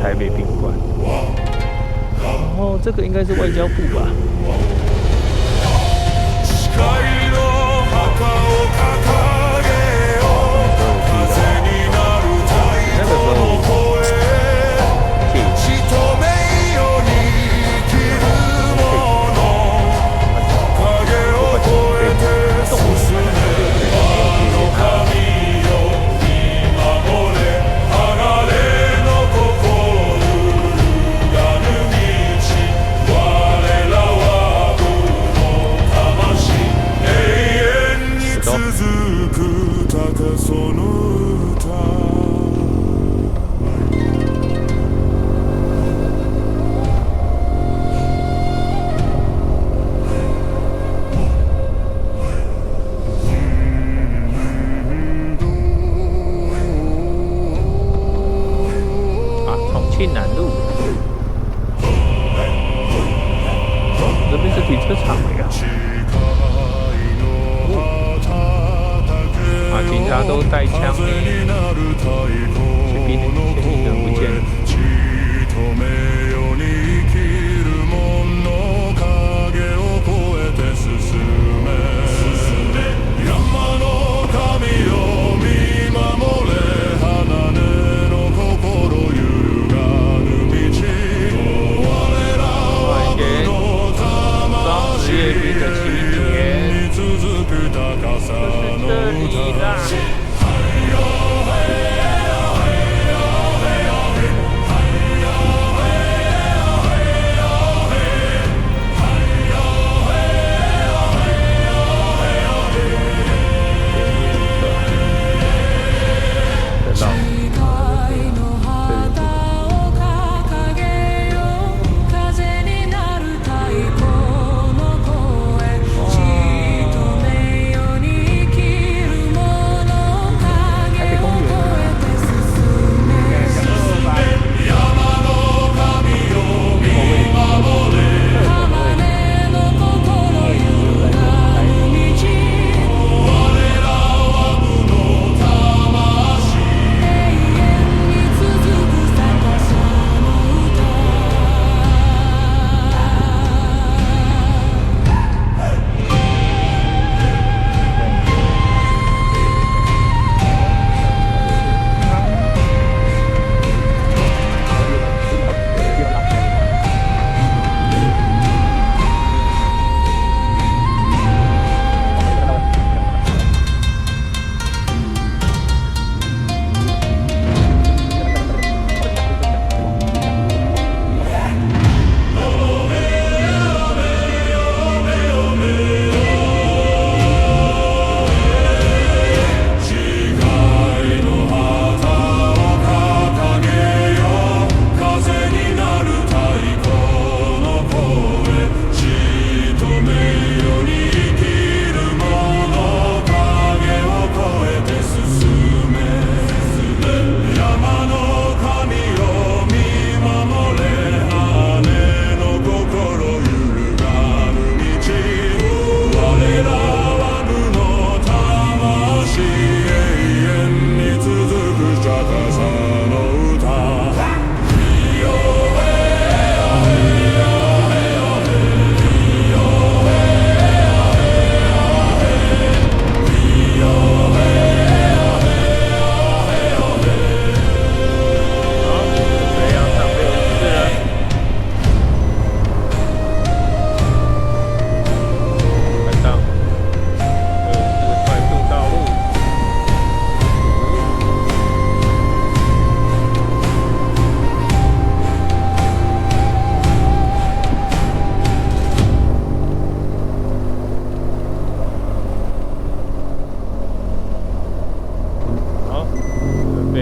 台北宾馆。然后这个应该是外交部吧。那个时候。南路，这边是停车场了呀。警察都带枪呢。前面的人不见了。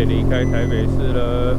离开台北市了。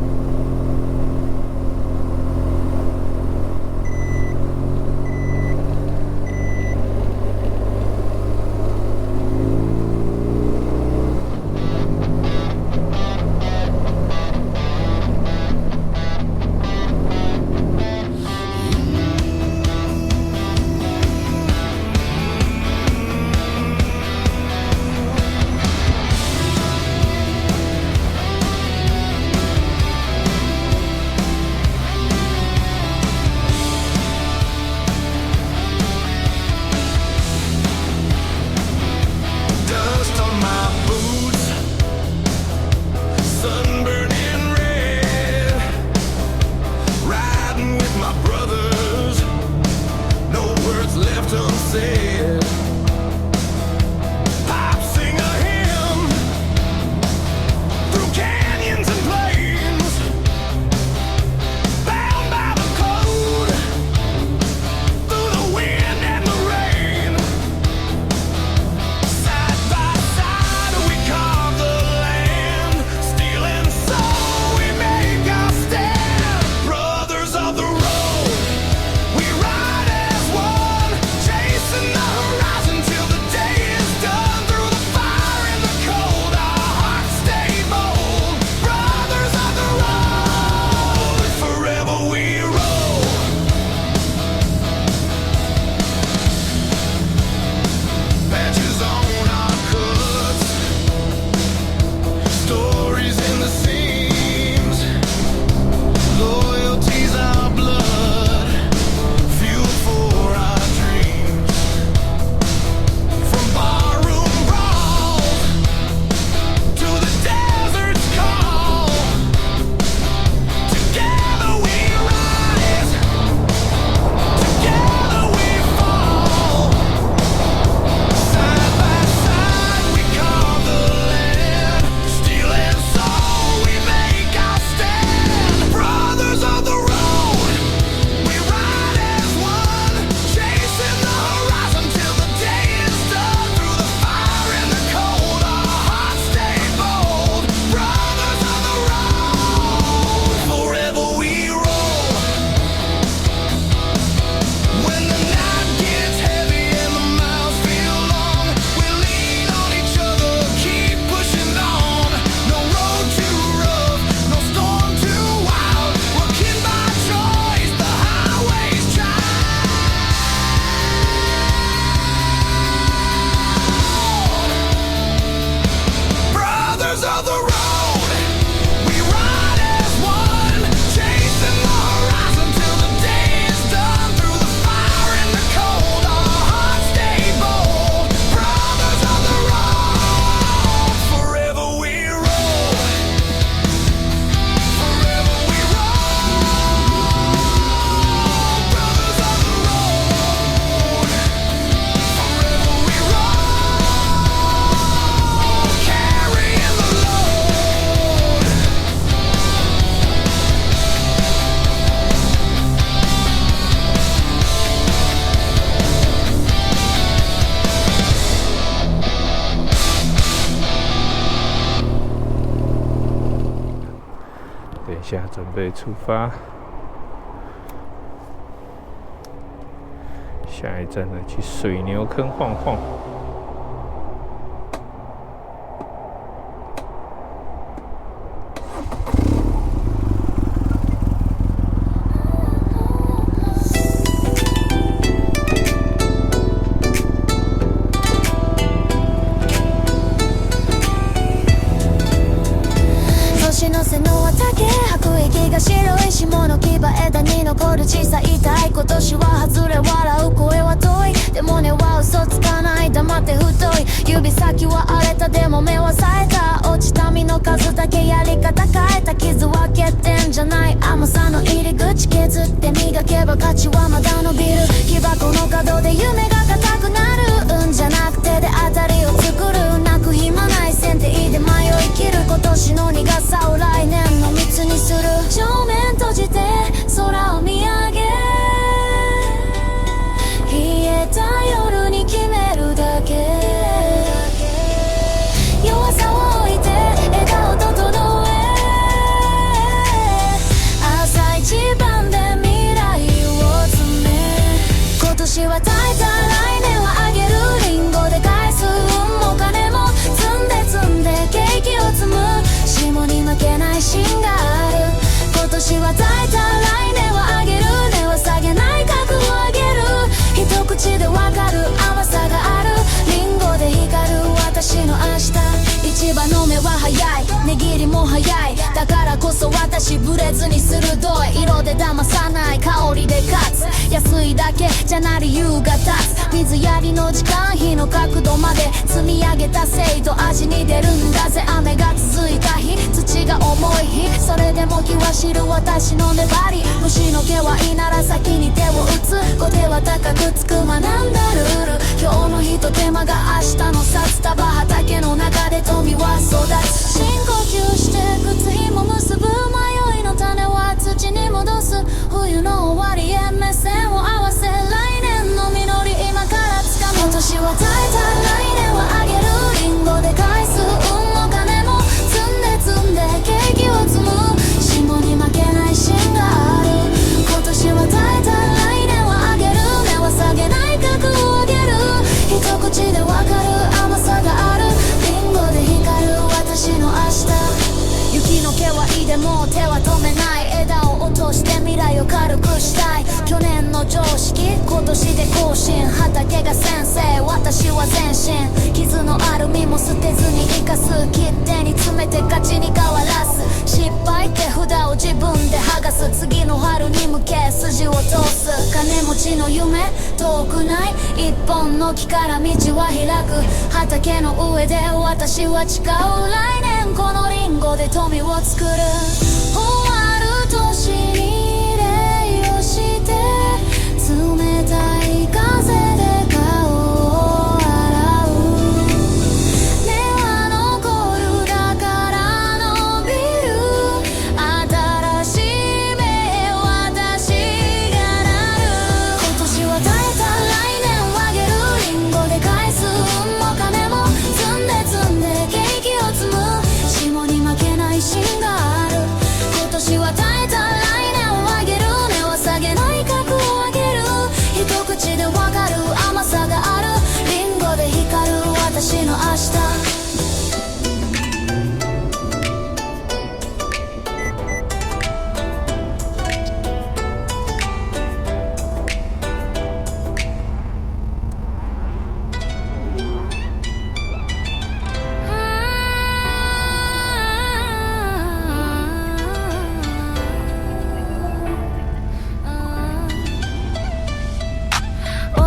下，准备出发。下一站呢，去水牛坑晃晃。年の瀬の畑白液が白い霜の牙枝に残る小さい太鼓今年は外れ笑う声は遠いでも根は嘘つかない黙って太い指先は荒れたでも目は冴えた落ちた実の数だけやり方変えた傷は欠点じゃない甘さの入り口削って磨けば価値はまだ伸びる木箱の角で夢が固くなる運じゃなくてで当たりを作る泣く暇ない線でいいで迷い切る今年の苦さを来年の蜜にする正面閉じて空を見上げ冷えた夜に決めるだけ弱さを置いて笑顔と整え朝一番で未来を詰め今年は耐えた来年はあげるリンゴで返す運も金も積んでケーキを積む霜に負けない芯がある今年は耐えた来年はあげる根は下げない覚悟あげる一口でわかる甘さがあるリンゴで光る私の明日一番の目は早い値切りも早いだからこそ私ブレずに鋭い色で騙さない香りで勝つ安いだけじゃな理由が立つ水やりの時間日の角度まで積み上げた精度味に出るんだぜ雨が続いた日土が重い日それでも気は知る私の粘り虫の毛はいいなら先に手を打つ後手は高くつく学んだルール今日のひと手間が明日の札束畑の中で富は育つ深呼吸して靴ひも結ぶ迷いの種は土に戻す冬の終わりへ目線を合わせ来年の実り今からつかむ今年は耐えた来年はあげるリンゴで返す運も金も積んでケーキを積む霜に負けない芯がある今年は耐えた来年はあげる根は下げない覚悟をあげる一口でわかる甘さがあるリンゴで光る私の明日雪の毛はいいでも手は止めない枝を落として未来を軽くしたい去年の常識今年で更新畑が先生私は前進傷のある実も捨てずに生かす切手に詰めて勝ちに変わらす失敗って札を自分で剥がす次の春に向け筋を通す金持ちの夢遠くない一本の木から道は開く畑の上で私は誓う来年このリンゴで富を作る終わる年に礼をして冷たい風で顔を洗う根は残るだから伸びる新しい芽私がなる今年は耐えた来年はあげるリンゴで返す運も金も積んでケーキを積む霜に負けない芯がある今年は耐えた来年はあげる根は下げない覚悟をあげる一口でわかる甘さがあるリンゴで光る私の明日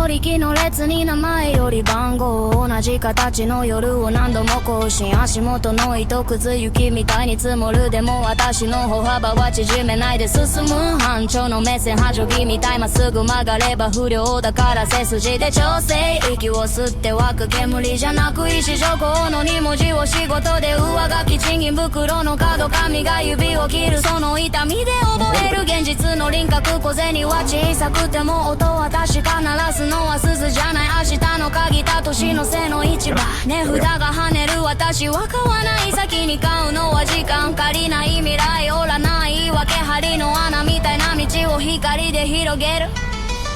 折り木の列に名前より番号同じ形の夜を何度も更新足元の糸くず雪みたいに積もるでも私の歩幅は縮めないで進む班長の目線波状気みたいまっすぐ曲がれば不良だから背筋で調整息を吸って湧く煙じゃなく石書庫の2文字を仕事で上書き賃金袋の角紙が指を切るその痛みで覚える現実の輪郭小銭は小さくても音は確か鳴らすのはは鈴じゃない明日の鍵だ年の瀬の市場値札が跳ねる私は買わない先に買うのは時間借りない未来おらないわけ針の穴みたいな道を光で広げる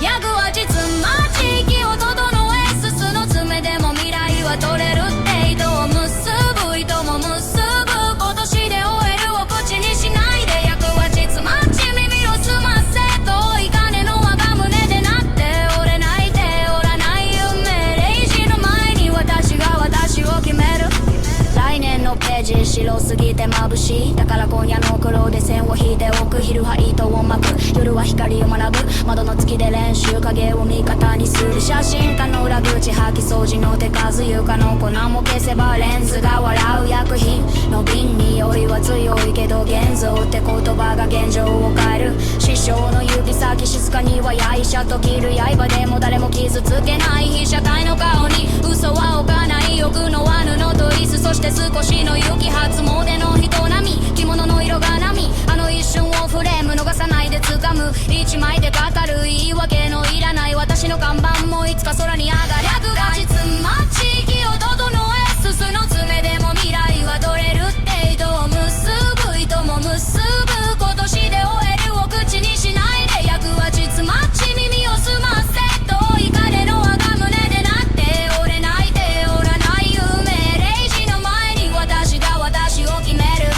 役は実ま地域を整えすすの爪でも未来は取れるって糸を結ぶ糸も結ぶ今年で終えるを口にしないで役は実まち耳を澄ませ遠い金の輪が胸で鳴って折れない手折らない夢0時の前に私が私を決める来年のページ白すぎて眩しいだから今夜の黒で線を引いておく昼は糸を巻く夜は光を学ぶ窓の月で練習影を味方にする写真家の裏口掃き掃除の手数床の粉も消せばレンズが笑う薬品の瓶匂いは強いけど現像って言葉が現状を変える師匠の指先静かにはや医者と切る刃でも誰も傷つけない被写体の顔に嘘は置かない欲のは布と椅子そして少しの雪初詣の人並み着物の色が波あの一瞬をフレーム逃さないで掴む一枚で語る言い訳のいらない私の看板もいつか空に上がる役が実ま地域を整えすすの爪でも未来は取れるって糸を結ぶ糸も結ぶ今年で終えるを口にしないで役は実まち耳を澄ませ遠い彼の輪が胸で鳴って折れない手折らない夢0時の前に私が私を決める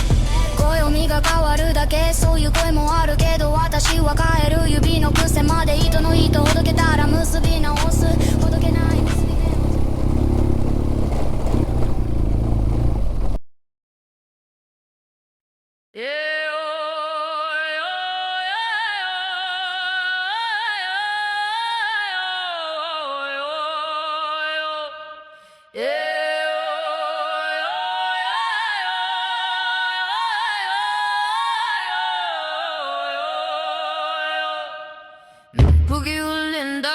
暦が変わるだけそういう声もあるけど私は変える指の癖まで糸の糸ほどけたら結び直すほどけない結び북이 울린다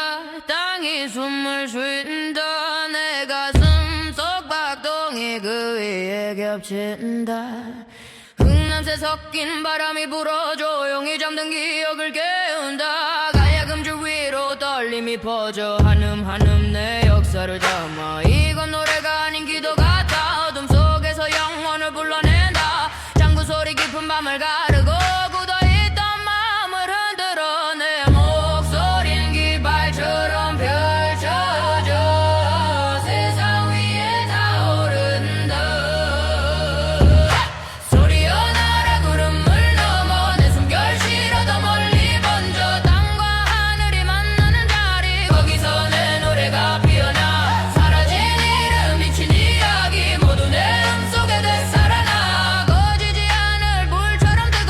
땅이 숨을 쉰다 내 가슴 속 박동이 그 위에 겹친다 흙냄새 섞인 바람이 불어 조용히 잠든 기억을 깨운다 가야금줄 위로 떨림이 퍼져 한음 내 역사를 담아 이건 노래가 아닌 기도 같아 어둠 속에서 영혼을 불러낸다 장구 소리 깊은 밤을 가르고 굳어있던 마음을 흔들어 내 목소린 깃발처럼 펼쳐져 세상 위에 타오른다 소리여 나라 구름을 넘어 내 숨결 실어 더 멀리 번져 땅과 하늘이 만나는 자리 거기서 내 노래가 피어나 사라진 이름 미친 이야기 모두 내 음속에 되살아나 꺼지지 않을 불처럼 뜨거운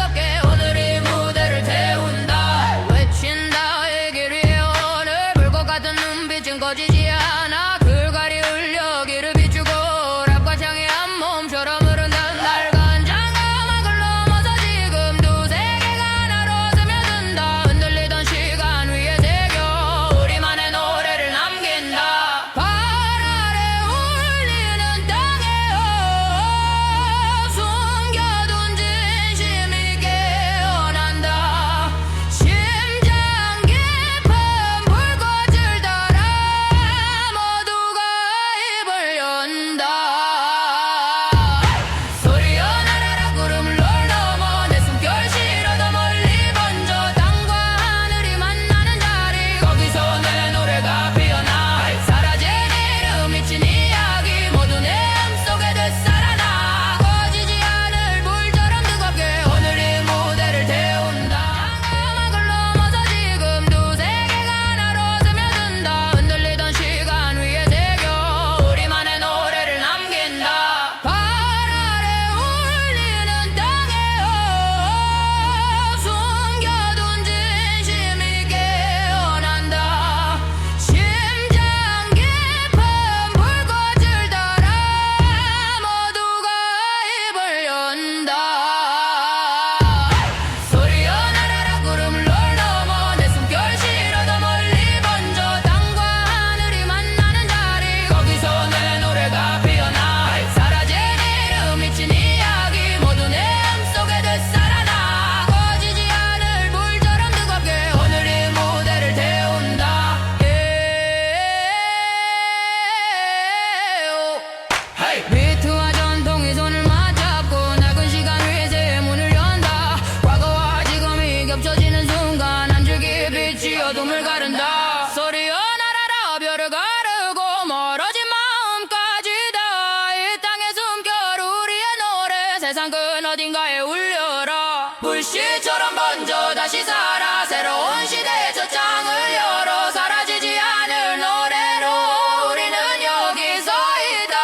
노래는 세상 그 어딘가에 울려라. 불씨처럼 번져 다시 살아. 새로운 시대의 첫장을 열어. 사라지지 않을 노래로 우리는 여기 서 있다.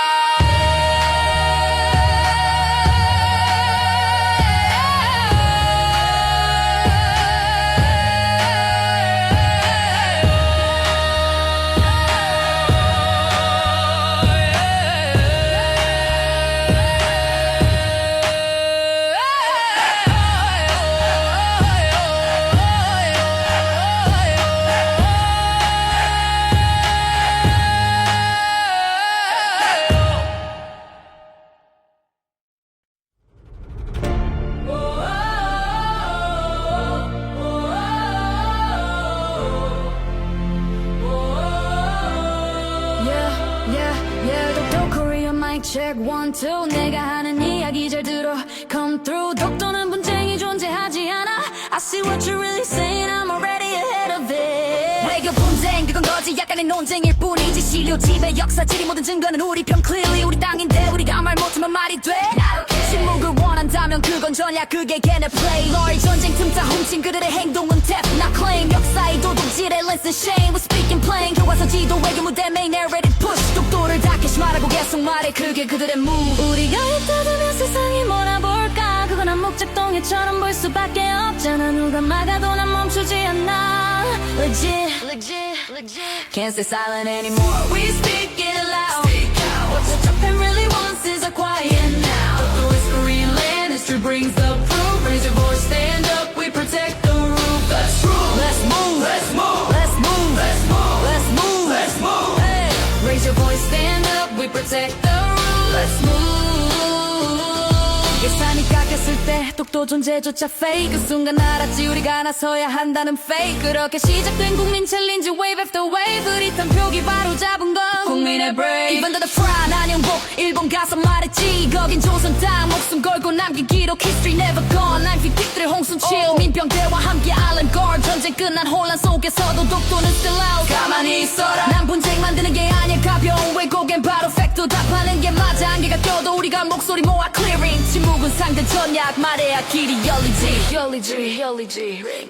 독도 Korea mic check 1, 2 내가 하는 이야기 잘 들어 come through 독도는 분쟁이 존재하지 않아 I see what you're really saying I'm already ahead of it 외교 분쟁 그건 거지 약간의 논쟁일 뿐이지 실효집의 역사지리 모든 증거는 우리 편 clearly 우리 땅인데 우리가 말 못하면 말이 돼 침묵을 원한다면 그건 전략 그게 걔네 play 너의 전쟁 틈타 훔친 그들의 행동은 tap not claim 역사의 도둑질의 lesson shame We're speaking plain 교과서 지도 외교 무대 main narrative push 독도를 닫기시 말하고 계속 말해 그게 그들의 move 우리가 있다면 세상이 몰아볼까 그건 암묵작동해처럼 볼 수밖에 없잖아 누가 막아도 난 멈추지 않아 legit can't stay silent anymore we speak it loud what Japan really wants is a quiet now Dokdo is Korean land history brings the proof raise your voice stand up we protect the roof let's move let's move let's move let's move let's move let's move let's move hey raise your voice stand up we protect the roof let's move 예산이 깎였을 때 독도 존재조차 fake 그 순간 알았지 우리가 나서야 한다는 fake 그렇게 시작된 국민 챌린지 wave after wave 흐릿한 표기 바로 잡은 건 국민의 brave Even though the pride 안영복 일본 가서 말했지 거긴 조선 땅 목숨 걸고 남긴 기록 history never gone 난 휘픽들의 홍순칠 민병대와 함께 Island Guard 전쟁 끝난 혼란 속에서도 독도는 still out 가만히 있어라 난 분쟁 만드는 게 아니야 가벼운 왜곡엔 바로 팩트 답하는 게 맞아 안개가 껴도 우리가 목소리 모아 clearing 침묵은 상대 전략 말해야 길이 열리지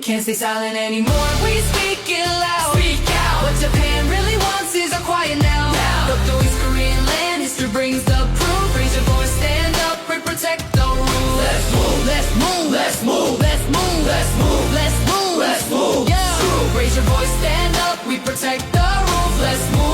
Can't stay silent anymore We speak it loud Speak out What Japan really wants is a quiet now Dokdo is Korean land History brings the proof Raise your voice, stand up We protect the rules Let's move Let's move Let's move Let's move Let's move Let's move Let's move Yeah Raise your voice, stand up We protect the rules Let's move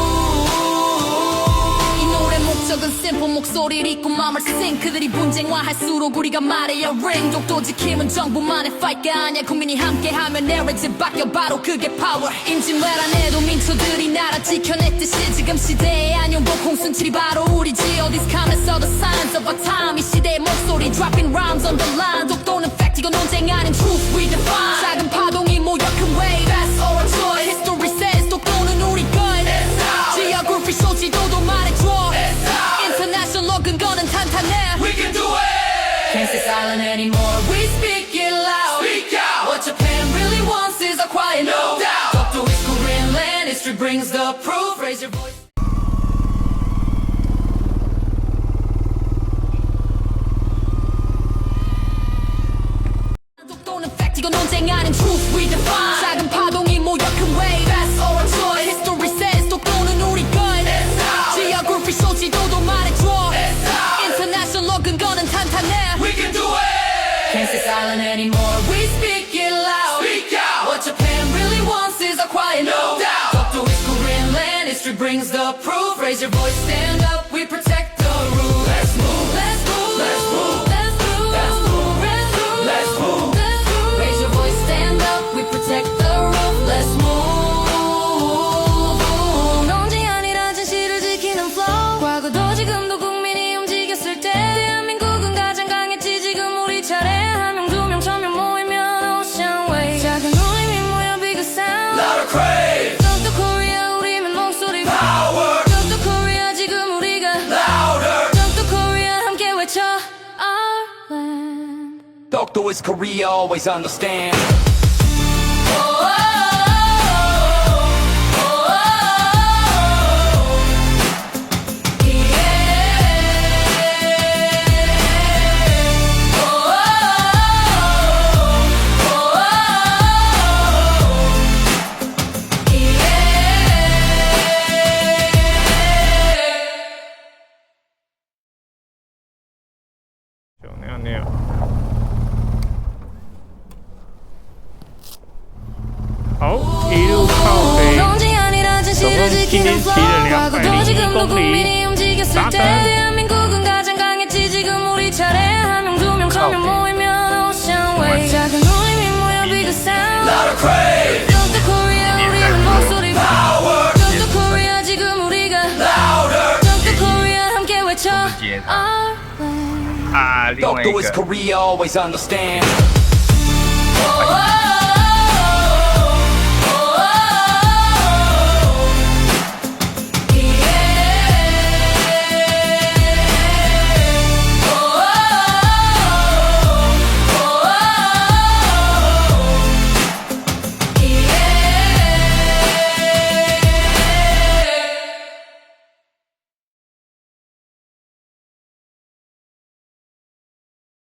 목적은 simple 목소리를 잊고 마음을 sing 그들이 분쟁화할수록 우리가 말해야 ring 독도 지킴은 정부만의 fight가 아니야 국민이 함께하면 narrative 바뀌어 바로 그게 power 임진왜란 해도 민초들이 나라 지켜냈듯이 지금 시대의 안용복 홍순칠이 바로 우리지 All these comments are the signs of our time 이 시대의 목소리 dropping rhymes on the line 독도는 fact 이건 논쟁 아닌 truth we define 작은 파동이 모여 큰 wave that's our choice History says 독도는 우리 것 지하굴피 소지도도 말해줘 International 근거는 탄탄해 We can do it Can't stay silent anymore We speak it loud Speak out What Japan really wants is a quiet no doubt Dokdo is Korean land History brings the proof Raise your voice 독도는 fact 이건 논쟁 아닌 truth we define 작은 파동이 모여 큰 wave That's our choice History says 독도는 우리 것 지하굴피 소지도도 말해줘 International 근거는 탄탄해 We can do it Can't stay silent anymore We speak it loud Speak out What Japan really wants is a quiet no doubt Dokdo is Korean land History brings the proof Raise your voice, stand up We protect the rules Let's move Let's move Let's move Let's move Let's move Let's move Let's move Raise your voice, stand up We protect the roof Let's move 과거도 지금도 국민이 움직였을 때 대한민국은 가장 강했지 지금 우리 차례 한 명 두 명 천 명 모이면 ocean wave 작은 울림이 모여 big sound Louder crave Dokdo Korea 우리면 목소리 power Dokdo Korea 지금 우리가 louder Dokdo Korea 함께 외쳐 our land Dokdo is Korea always understand 않네요. 이륙하오세요. 농지 아니라 진실을 지키는 flow 과거도 지금도 국민이 움직였을 때 대한민국은 가장 강했지 지금 우리 차례 한 명 두 명 천 명 모이면 Ocean Wave 작은 울림이 모여 big sound Jump to Korea 우리는 목소리 Power Jump to Korea 지금 우리가 Louder Jump to Korea 함께 외쳐 Our way ，Don't do is Korea always understand. Oh,